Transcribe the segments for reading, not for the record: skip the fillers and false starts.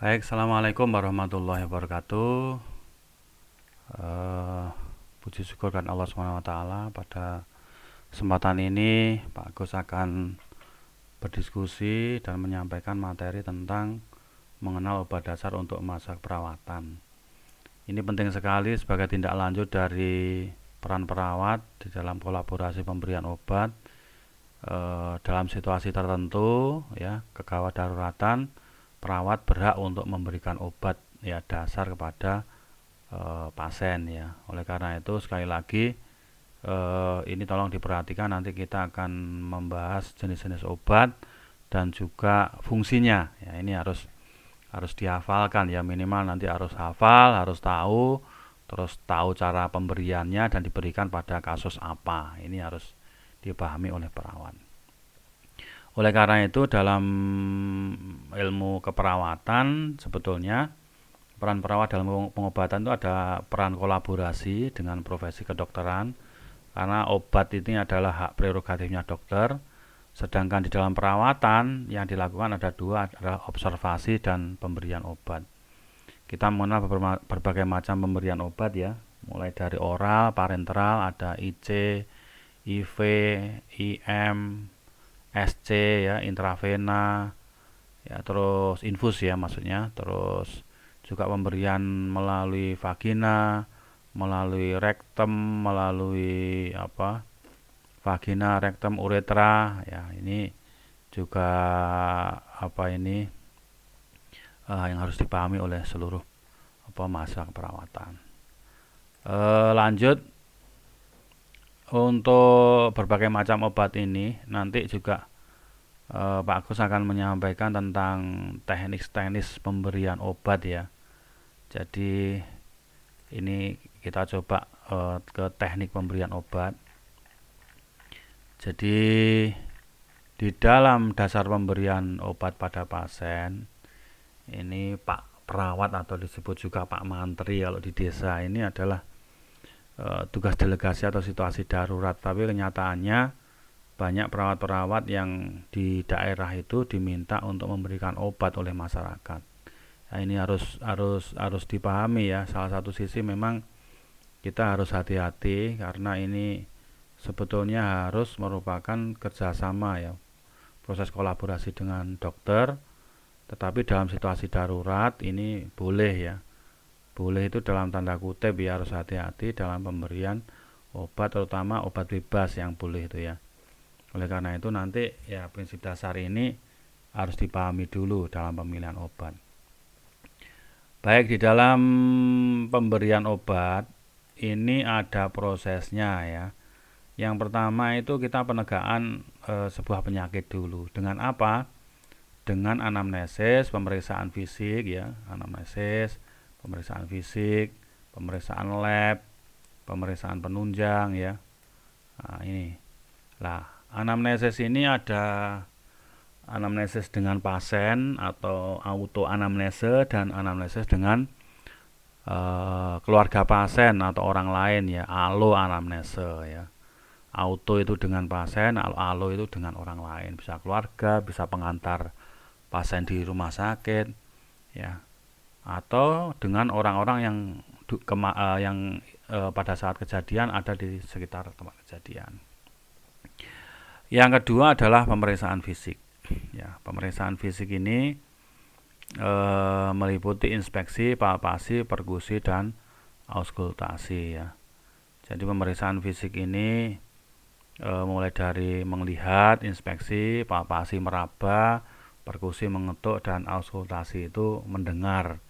Baik, Assalamualaikum warahmatullahi wabarakatuh. Eh, Puji syukur kan Allah SWT. Pada kesempatan ini Pak Agus akan berdiskusi dan menyampaikan materi tentang mengenal obat dasar untuk masa perawatan. Ini penting sekali sebagai tindak lanjut dari peran perawat di dalam kolaborasi pemberian obat dalam situasi tertentu, ya, kegawat daruratan. Perawat berhak untuk memberikan obat ya dasar kepada pasien ya. Oleh karena itu sekali lagi ini tolong diperhatikan, nanti kita akan membahas jenis-jenis obat dan juga fungsinya. Ya, ini harus dihafalkan ya, minimal nanti harus hafal, harus tahu, terus tahu cara pemberiannya dan diberikan pada kasus apa. Ini harus dipahami oleh perawat. Oleh karena itu dalam ilmu keperawatan sebetulnya peran perawat dalam pengobatan itu ada peran kolaborasi dengan profesi kedokteran, karena obat ini adalah hak prerogatifnya dokter. Sedangkan di dalam perawatan yang dilakukan ada dua, adalah observasi dan pemberian obat. Kita mengenal berbagai macam pemberian obat ya, mulai dari oral, parenteral, ada IC, IV, IM, SC ya, intravena ya, terus infus ya maksudnya, terus juga pemberian melalui vagina, melalui rektum, melalui vagina, rektum, uretra ya. Ini juga yang harus dipahami oleh seluruh masa keperawatan. Lanjut, untuk berbagai macam obat ini nanti juga Pak Agus akan menyampaikan tentang teknis-teknis pemberian obat ya. Jadi ini kita coba ke teknik pemberian obat. Jadi di dalam dasar pemberian obat pada pasien ini Pak Perawat atau disebut juga Pak Mantri kalau di desa ini adalah tugas delegasi atau situasi darurat. Tapi kenyataannya banyak perawat-perawat yang di daerah itu diminta untuk memberikan obat oleh masyarakat. Nah, ini harus dipahami ya. Salah satu sisi memang kita harus hati-hati karena ini sebetulnya harus merupakan kerjasama ya, proses kolaborasi dengan dokter. Tetapi dalam situasi darurat ini boleh ya. Boleh itu dalam tanda kutip ya, harus hati-hati dalam pemberian obat, terutama obat bebas yang boleh itu ya. Oleh karena itu nanti ya prinsip dasar ini harus dipahami dulu dalam pemilihan obat. Baik, di dalam pemberian obat ini ada prosesnya ya. Yang pertama itu kita penegaan sebuah penyakit dulu. Dengan apa? Dengan anamnesis, pemeriksaan fisik ya, anamnesis, pemeriksaan fisik, pemeriksaan lab, pemeriksaan penunjang ya. Nah, ini. Lah, anamnesis ini ada anamnesis dengan pasien atau auto anamnese dan anamnesis dengan keluarga pasien atau orang lain ya, alo anamnese ya. Auto itu dengan pasien, alo itu dengan orang lain, bisa keluarga, bisa pengantar pasien di rumah sakit ya, atau dengan orang-orang yang pada saat kejadian ada di sekitar tempat kejadian. Yang kedua adalah pemeriksaan fisik. Ya, pemeriksaan fisik ini meliputi inspeksi, palpasi, perkusi, dan auskultasi ya. Jadi pemeriksaan fisik ini mulai dari melihat, inspeksi, palpasi meraba, perkusi mengetuk, dan auskultasi itu mendengar.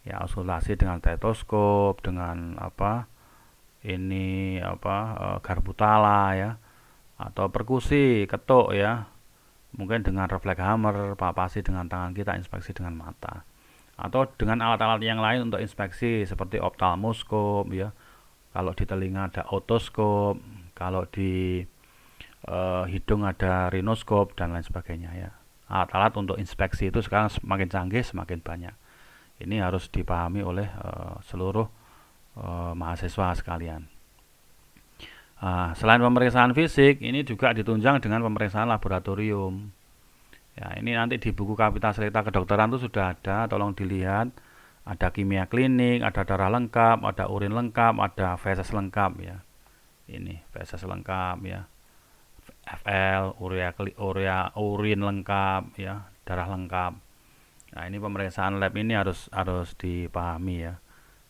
Ya, auskultasi dengan stetoskop, dengan garbutala ya, atau perkusi ketuk ya, mungkin dengan refleks hammer, palpasi dengan tangan kita, inspeksi dengan mata, atau dengan alat-alat yang lain untuk inspeksi seperti optalmoskop ya, kalau di telinga ada otoskop, kalau di hidung ada rinoskop dan lain sebagainya ya. Alat-alat untuk inspeksi itu sekarang semakin canggih, semakin banyak. Ini harus dipahami oleh seluruh mahasiswa sekalian. Selain pemeriksaan fisik, ini juga ditunjang dengan pemeriksaan laboratorium. Ya, ini nanti di buku Kapital Selekta Kedokteran itu sudah ada, tolong dilihat. Ada kimia klinik, ada darah lengkap, ada urin lengkap, ada feses lengkap ya. Ini feses lengkap ya. FL, urin lengkap ya, darah lengkap. Nah, ini pemeriksaan lab ini harus dipahami ya.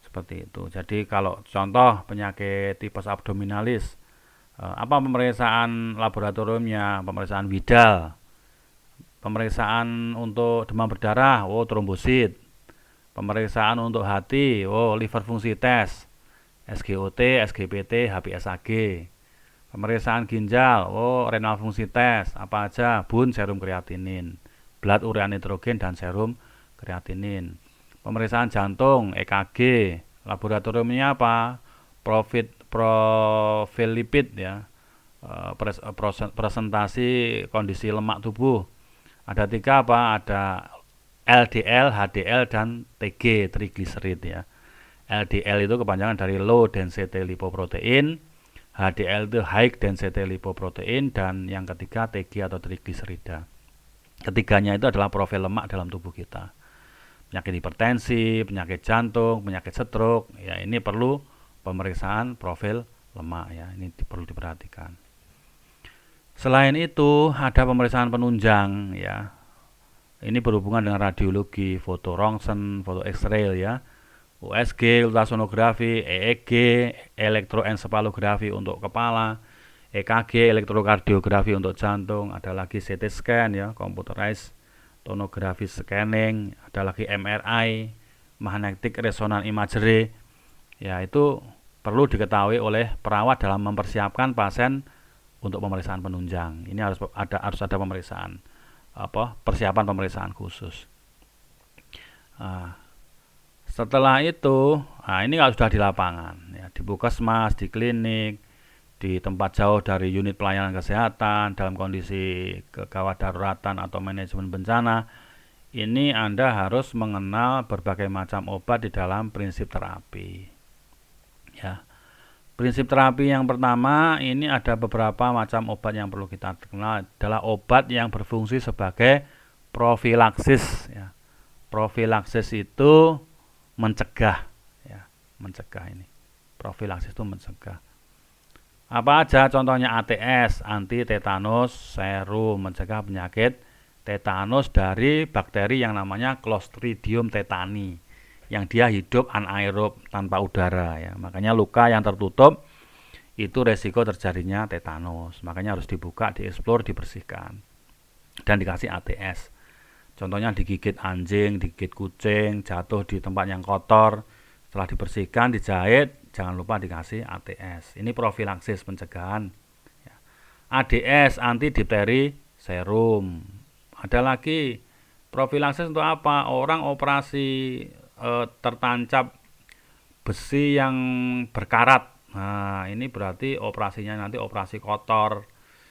Seperti itu. Jadi kalau contoh penyakit tipes abdominalis, apa pemeriksaan laboratoriumnya? Pemeriksaan Widal. Pemeriksaan untuk demam berdarah, trombosit. Pemeriksaan untuk hati, liver fungsi tes, SGOT, SGPT, HbSAg. Pemeriksaan ginjal, renal fungsi tes, apa aja? Bun, serum kreatinin, blood urea nitrogen dan serum kreatinin. Pemeriksaan jantung, EKG, laboratoriumnya apa? Profil lipid ya, presentasi kondisi lemak tubuh. Ada 3 apa? Ada LDL, HDL dan TG, trigliserid ya. LDL itu kepanjangan dari low density lipoprotein, HDL itu high density lipoprotein, dan yang ketiga TG atau trigliserida. Ketiganya itu adalah profil lemak dalam tubuh kita. Penyakit hipertensi, penyakit jantung, penyakit stroke, ya ini perlu pemeriksaan profil lemak ya, ini perlu diperhatikan. Selain itu ada pemeriksaan penunjang ya. Ini berhubungan dengan radiologi, foto rongsen, foto X-ray ya, USG, ultrasonografi, EEG, elektroensefalografi untuk kepala, EKG, elektrokardiografi untuk jantung, ada lagi CT scan ya, computerized tomography scanning, ada lagi MRI, magnetic resonance imagery. Ya, itu perlu diketahui oleh perawat dalam mempersiapkan pasien untuk pemeriksaan penunjang. Ini harus ada pemeriksaan persiapan pemeriksaan khusus. Setelah itu, ini kalau sudah di lapangan ya, di puskesmas, di klinik, di tempat jauh dari unit pelayanan kesehatan, dalam kondisi kegawat daruratan atau manajemen bencana, ini Anda harus mengenal berbagai macam obat di dalam prinsip terapi. Ya. Prinsip terapi yang pertama, ini ada beberapa macam obat yang perlu kita kenal, adalah obat yang berfungsi sebagai profilaksis ya. Profilaksis itu mencegah ya, mencegah ini. Profilaksis itu mencegah. Apa aja contohnya? ATS, anti tetanus serum, mencegah penyakit tetanus dari bakteri yang namanya Clostridium tetani, yang dia hidup anaerob tanpa udara ya. Makanya luka yang tertutup itu resiko terjadinya tetanus. Makanya harus dibuka, dieksplor, dibersihkan, dan dikasih ATS. Contohnya digigit anjing, digigit kucing, jatuh di tempat yang kotor, setelah dibersihkan, dijahit, jangan lupa dikasih ATS. Ini profilaksis pencegahan ya. ADS, anti difteri serum. Ada lagi profilaksis untuk apa? Orang operasi tertancap besi yang berkarat. Nah, ini berarti operasinya nanti operasi kotor,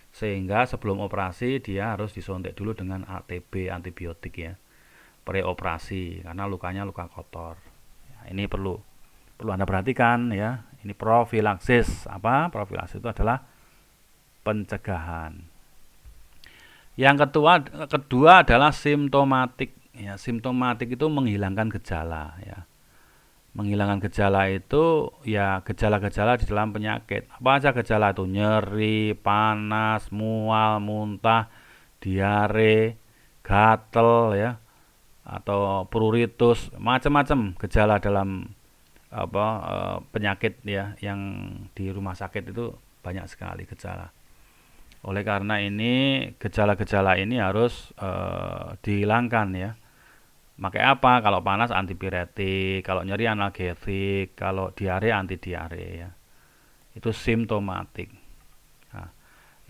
sehingga sebelum operasi dia harus disuntik dulu dengan ATB, antibiotik ya, pre-operasi, karena lukanya luka kotor ya. Ini perlu Anda perhatikan ya. Ini profilaksis. Profilaksis itu adalah pencegahan. Yang kedua adalah simptomatik ya. Simptomatik itu menghilangkan gejala ya. Menghilangkan gejala itu ya gejala-gejala di dalam penyakit. Apa aja gejala itu? Nyeri, panas, mual, muntah, diare, gatel ya, atau pruritus, macam-macam gejala dalam penyakit ya, yang di rumah sakit itu banyak sekali gejala. Oleh karena ini gejala-gejala ini harus dihilangkan ya. Pakai apa? Kalau panas antipiretik, kalau nyeri analgesik, kalau diare anti diare ya. Itu simptomatik. Nah,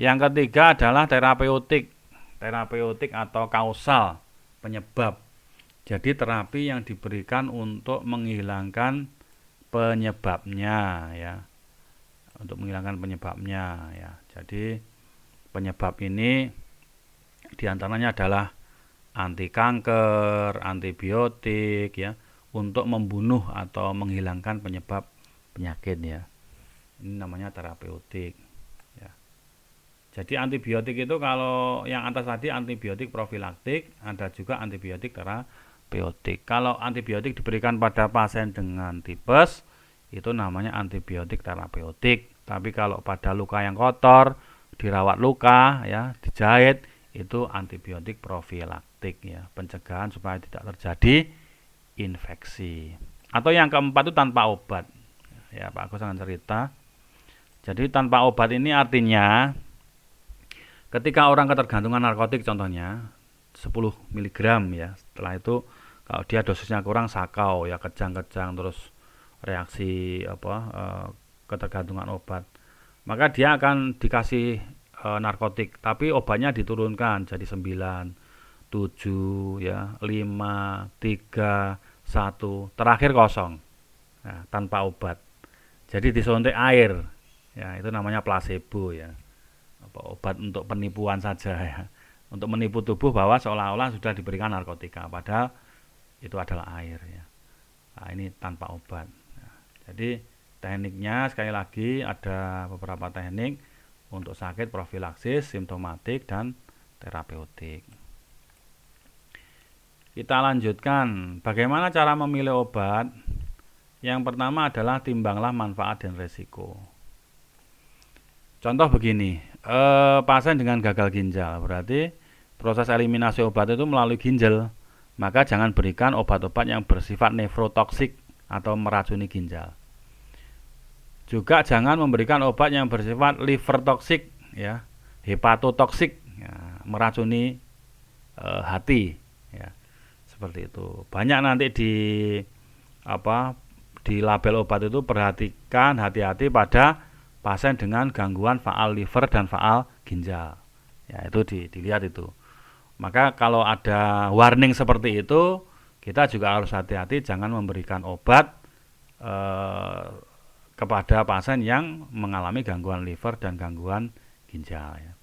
yang ketiga adalah terapeutik. Terapeutik atau kausal, penyebab. Jadi terapi yang diberikan untuk menghilangkan penyebabnya ya. Untuk menghilangkan penyebabnya ya. Jadi penyebab ini diantaranya adalah anti kanker, antibiotik ya, untuk membunuh atau menghilangkan penyebab penyakit ya. Ini namanya terapeutik ya. Jadi antibiotik itu kalau yang atas tadi antibiotik profilaktik, ada juga antibiotik terapeutik. Kalau antibiotik diberikan pada pasien dengan tipes, itu namanya antibiotik terapeutik. Tapi kalau pada luka yang kotor, dirawat luka, ya, dijahit, itu antibiotik profilaktik, ya, pencegahan supaya tidak terjadi infeksi. Atau yang keempat itu tanpa obat. Ya, Pak Agus akan cerita. Jadi tanpa obat ini artinya ketika orang ketergantungan narkotik contohnya 10 mg ya, setelah itu kalau dia dosisnya kurang sakau ya, kejang-kejang terus reaksi ketergantungan obat, maka dia akan dikasih narkotik, tapi obatnya diturunkan jadi 9, 7 ya, 5, 3, 1, terakhir kosong. Nah, tanpa obat. Jadi disuntik air. Ya, itu namanya placebo ya. Obat untuk penipuan saja ya, untuk menipu tubuh bahwa seolah-olah sudah diberikan narkotika, padahal itu adalah air ya. Nah, ini tanpa obat. Nah, jadi tekniknya sekali lagi ada beberapa teknik untuk sakit profilaksis, simptomatik, dan terapeutik. Kita lanjutkan bagaimana cara memilih obat. Yang pertama adalah timbanglah manfaat dan resiko. Contoh begini, pasien dengan gagal ginjal, berarti proses eliminasi obat itu melalui ginjal, maka jangan berikan obat-obat yang bersifat nefrotoksik atau meracuni ginjal. Juga jangan memberikan obat yang bersifat liver toksik, ya, hepatotoksik, ya, meracuni hati, ya, seperti itu. Banyak nanti di label obat itu perhatikan, hati-hati pada pasien dengan gangguan faal liver dan faal ginjal. Ya, itu dilihat itu. Maka kalau ada warning seperti itu, kita juga harus hati-hati jangan memberikan obat kepada pasien yang mengalami gangguan liver dan gangguan ginjal ya.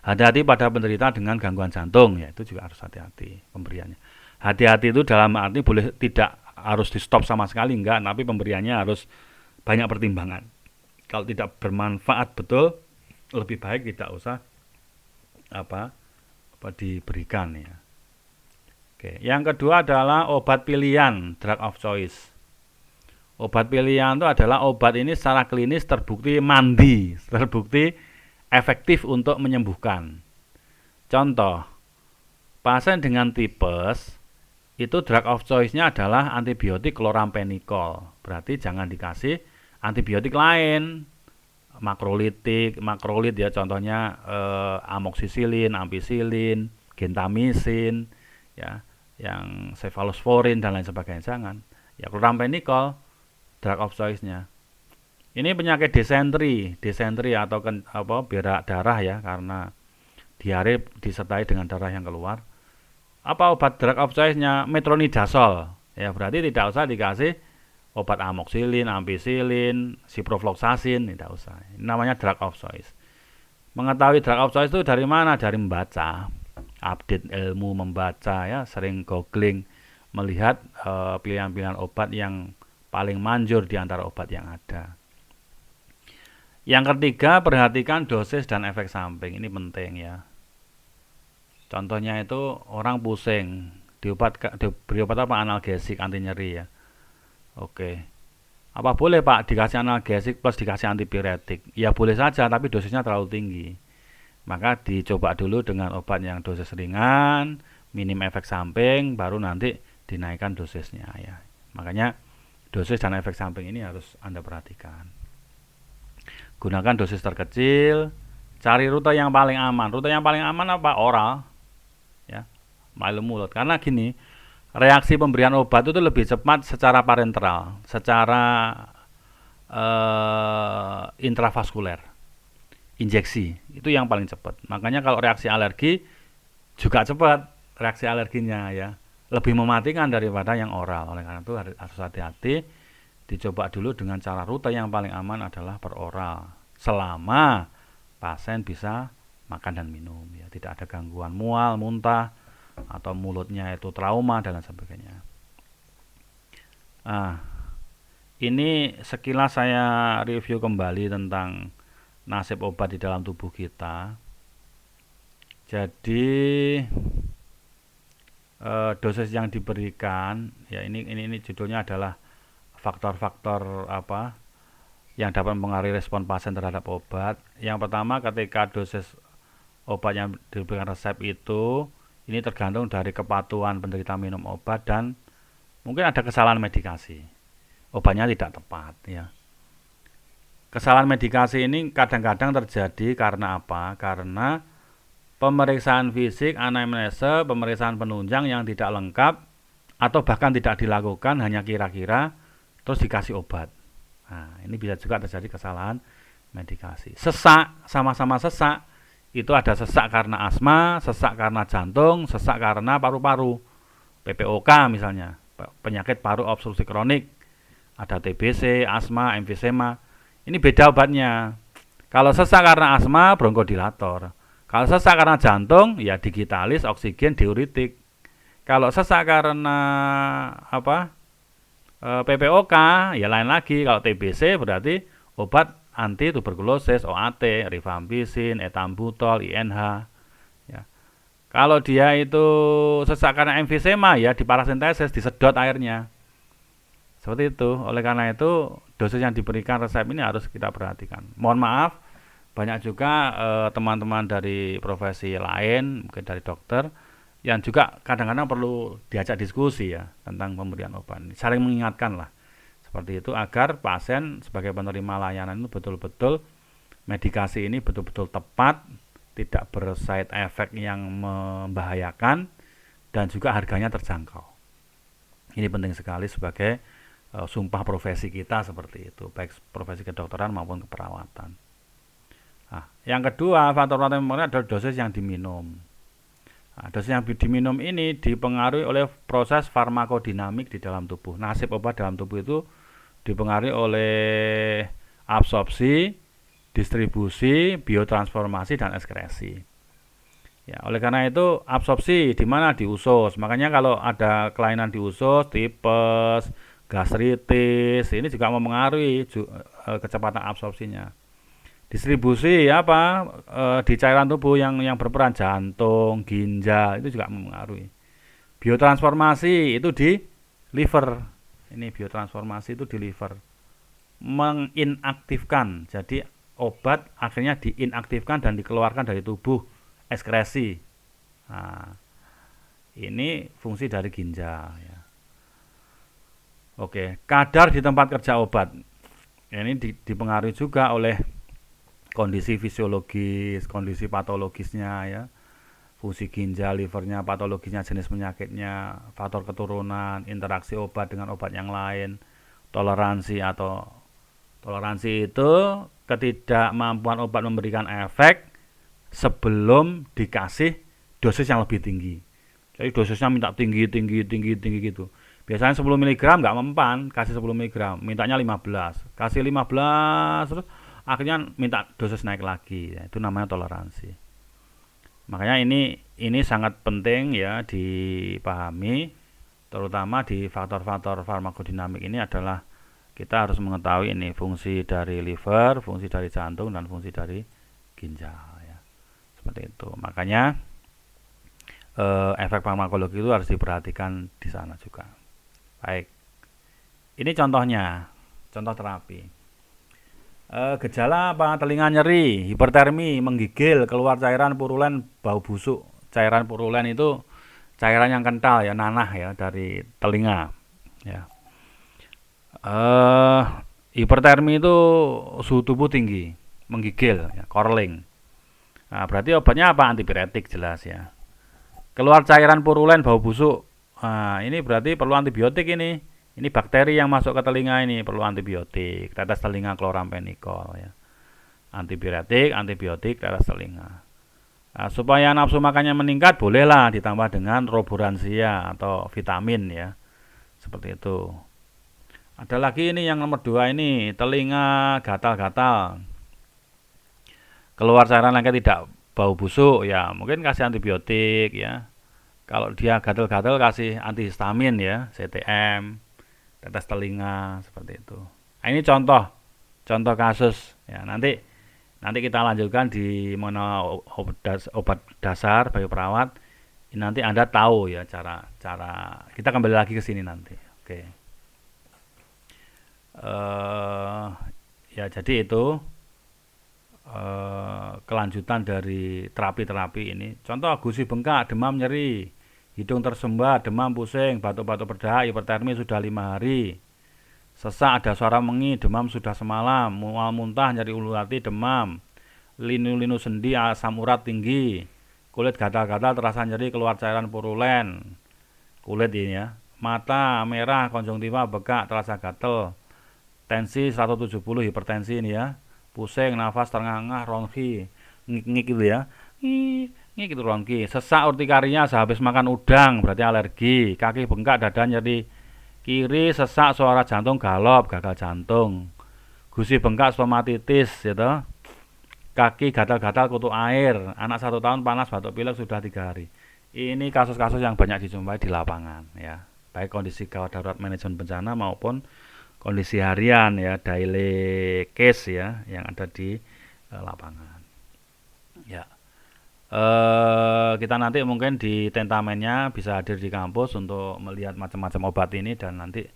Hati-hati pada penderita dengan gangguan jantung ya, itu juga harus hati-hati pemberiannya. Hati-hati itu dalam arti boleh tidak harus di stop sama sekali enggak, tapi pemberiannya harus banyak pertimbangan. Kalau tidak bermanfaat betul, lebih baik tidak usah diberikan ya. Oke, yang kedua adalah obat pilihan, drug of choice. Obat pilihan itu adalah obat ini secara klinis terbukti terbukti efektif untuk menyembuhkan. Contoh, pasien dengan tipes itu drug of choice-nya adalah antibiotik chlorampenicol. Berarti jangan dikasih antibiotik lain, makrolit ya, contohnya amoksisilin, ampicillin, gentamisin ya, yang cephalosporin dan lain sebagainya, jangan. Ya, chlorampenicol drug of choice-nya. Ini penyakit disentri atau berak darah ya, karena diare disertai dengan darah yang keluar. Apa obat drug of choice-nya? Metronidazole. Ya, berarti tidak usah dikasih obat amoxicillin, ampicillin, ciprofloxacin, tidak usah. Ini namanya drug of choice. Mengetahui drug of choice itu dari mana? Dari membaca, update ilmu, membaca ya, sering googling, melihat pilihan-pilihan obat yang paling manjur di antara obat yang ada. Yang ketiga, perhatikan dosis dan efek samping. Ini penting ya. Contohnya itu orang pusing, diberi obat apa? Analgesik, anti nyeri ya. Oke. Apa boleh Pak dikasih analgesik plus dikasih antipiretik? Ya boleh saja, tapi dosisnya terlalu tinggi. Maka dicoba dulu dengan obat yang dosis ringan, minim efek samping, baru nanti dinaikkan dosisnya ya. Makanya dosis dan efek samping ini harus Anda perhatikan. Gunakan dosis terkecil, cari rute yang paling aman. Rute yang paling aman apa? Oral. Ya, melalui mulut. Karena gini, reaksi pemberian obat itu lebih cepat secara parenteral, secara intravaskuler, injeksi, itu yang paling cepat. Makanya kalau reaksi alergi juga cepat reaksi alerginya ya, lebih mematikan daripada yang oral. Oleh karena itu harus hati-hati, dicoba dulu dengan cara rute yang paling aman adalah per oral, selama pasien bisa makan dan minum ya, tidak ada gangguan mual, muntah, atau mulutnya itu trauma dan lain sebagainya. Ini sekilas saya review kembali tentang nasib obat di dalam tubuh kita. Jadi dosis yang diberikan ya ini judulnya adalah faktor-faktor apa yang dapat mempengaruhi respon pasien terhadap obat. Yang pertama, ketika dosis obat yang diberikan resep itu ini tergantung dari kepatuhan penderita minum obat dan mungkin ada kesalahan medikasi. Obatnya tidak tepat ya. Kesalahan medikasi ini kadang-kadang terjadi karena apa? Karena pemeriksaan fisik, anamnese, pemeriksaan penunjang yang tidak lengkap atau bahkan tidak dilakukan, hanya kira-kira terus dikasih obat. Nah, ini bisa juga terjadi kesalahan medikasi. Sesak, sama-sama sesak. Itu ada sesak karena asma, sesak karena jantung, sesak karena paru-paru. PPOK misalnya, penyakit paru obstruksi kronik. Ada TBC, asma, emfisema. Ini beda obatnya. Kalau sesak karena asma, bronkodilator. Kalau sesak karena jantung, ya digitalis, oksigen, diuretik. Kalau sesak karena PPOK ya lain lagi. Kalau TBC berarti obat anti tuberkulosis, OAT, rifampicin, etambutol, INH ya. Kalau dia itu sesak karena emfisema ya diparasintesis, disedot airnya. Seperti itu. Oleh karena itu dosis yang diberikan resep ini harus kita perhatikan. Mohon maaf, banyak juga teman-teman dari profesi lain, mungkin dari dokter, yang juga kadang-kadang perlu diajak diskusi ya tentang pemberian obat. Saling mengingatkan lah seperti itu agar pasien sebagai penerima layanan itu betul-betul medikasi ini betul-betul tepat, tidak berside effect yang membahayakan dan juga harganya terjangkau. Ini penting sekali sebagai sumpah profesi kita seperti itu, baik profesi kedokteran maupun keperawatan. Nah, yang kedua, faktor-faktor yang mempengaruhi adalah dosis yang diminum. Nah, dosis yang diminum ini dipengaruhi oleh proses farmakodinamik di dalam tubuh. Nasib obat dalam tubuh itu dipengaruhi oleh absorpsi, distribusi, biotransformasi, dan ekskresi. Ya, oleh karena itu absorpsi di mana? Di usus. Makanya kalau ada kelainan di usus, tipes, gastritis, ini juga mempengaruhi kecepatan absorpsinya. Distribusi apa di cairan tubuh yang berperan jantung, ginjal itu juga mempengaruhi. Biotransformasi itu di liver. Ini biotransformasi itu di liver. Menginaktifkan. Jadi obat akhirnya diinaktifkan dan dikeluarkan dari tubuh, ekskresi. Nah, ini fungsi dari ginjal ya. Oke, kadar di tempat kerja obat. Ini dipengaruhi juga oleh kondisi fisiologis, kondisi patologisnya ya, fungsi ginjal, livernya, patologisnya, jenis penyakitnya, faktor keturunan, interaksi obat dengan obat yang lain, toleransi itu ketidakmampuan obat memberikan efek sebelum dikasih dosis yang lebih tinggi. Jadi dosisnya minta tinggi gitu. Biasanya 10 mg nggak mempan, kasih 10 mg, mintanya 15, kasih 15 terus akhirnya minta dosis naik lagi ya, itu namanya toleransi. Makanya ini sangat penting ya dipahami, terutama di faktor-faktor farmakodinamik ini adalah kita harus mengetahui ini fungsi dari liver, fungsi dari jantung, dan fungsi dari ginjal ya. Seperti itu. Makanya efek farmakologi itu harus diperhatikan di sana juga. Baik. Ini contohnya, contoh terapi. Gejala apa? Telinga nyeri, hipertermi, menggigil, keluar cairan purulen, bau busuk. Cairan purulen itu cairan yang kental ya, nanah ya dari telinga. Ya. Hipertermi itu suhu tubuh tinggi, menggigil, ya, chorling. Nah, berarti obatnya apa? Antipiretik jelas ya. Keluar cairan purulen, bau busuk. Nah, ini berarti perlu antibiotik ini. Ini bakteri yang masuk ke telinga ini perlu antibiotik, tetes telinga chlorampenicol ya. Antibiotik, tetes telinga. Nah, supaya nafsu makannya meningkat, bolehlah ditambah dengan roboransia atau vitamin ya. Seperti itu. Ada lagi ini yang nomor 2 ini, telinga gatal-gatal. Keluar cairan lengket tidak bau busuk ya, mungkin kasih antibiotik ya. Kalau dia gatal-gatal kasih antihistamin ya, CTM. Tetes telinga seperti itu. Nah, ini contoh kasus ya. Nanti Nanti kita lanjutkan di mengenal obat dasar bagi perawat. Nanti Anda tahu ya cara kita kembali lagi ke sini nanti. Oke. Ya jadi itu kelanjutan dari terapi-terapi ini. Contoh gusi bengkak, demam nyeri, hidung tersumbat, demam pusing, batuk-batuk berdahak, hipertermi sudah 5 hari. Sesak ada suara mengi, demam sudah semalam, mual muntah, nyeri ulu hati, demam, linu-linu sendi, asam urat tinggi, kulit gatal-gatal terasa nyeri, keluar cairan purulen, kulit ini ya, mata merah, konjungtiva bekak, terasa gatel, tensi 170, hipertensi ini ya, pusing, nafas terengah-engah, ronki, ngik-ngik gitu ya, ngik itu ronki, sesak urtikaria sehabis makan udang, berarti alergi, kaki bengkak, dada nyeri kiri, sesak, suara jantung galop, gagal jantung, gusi bengkak, stomatitis gitu, kaki gatal-gatal, kutu air, anak 1 tahun panas, batuk pilek sudah 3 hari. Ini kasus-kasus yang banyak dijumpai di lapangan ya, baik kondisi gawat darurat manajemen bencana maupun kondisi harian ya, daily case ya yang ada di lapangan ya. Kita nanti mungkin di tentamennya bisa hadir di kampus untuk melihat macam-macam obat ini dan nanti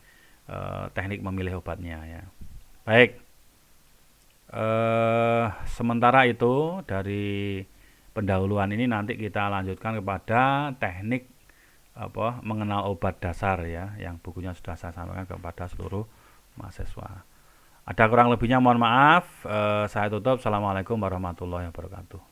teknik memilih obatnya ya. Baik, sementara itu dari pendahuluan ini nanti kita lanjutkan kepada teknik mengenal obat dasar ya, yang bukunya sudah saya sampaikan kepada seluruh mahasiswa. Ada kurang lebihnya mohon maaf. Saya tutup. Assalamualaikum warahmatullahi wabarakatuh.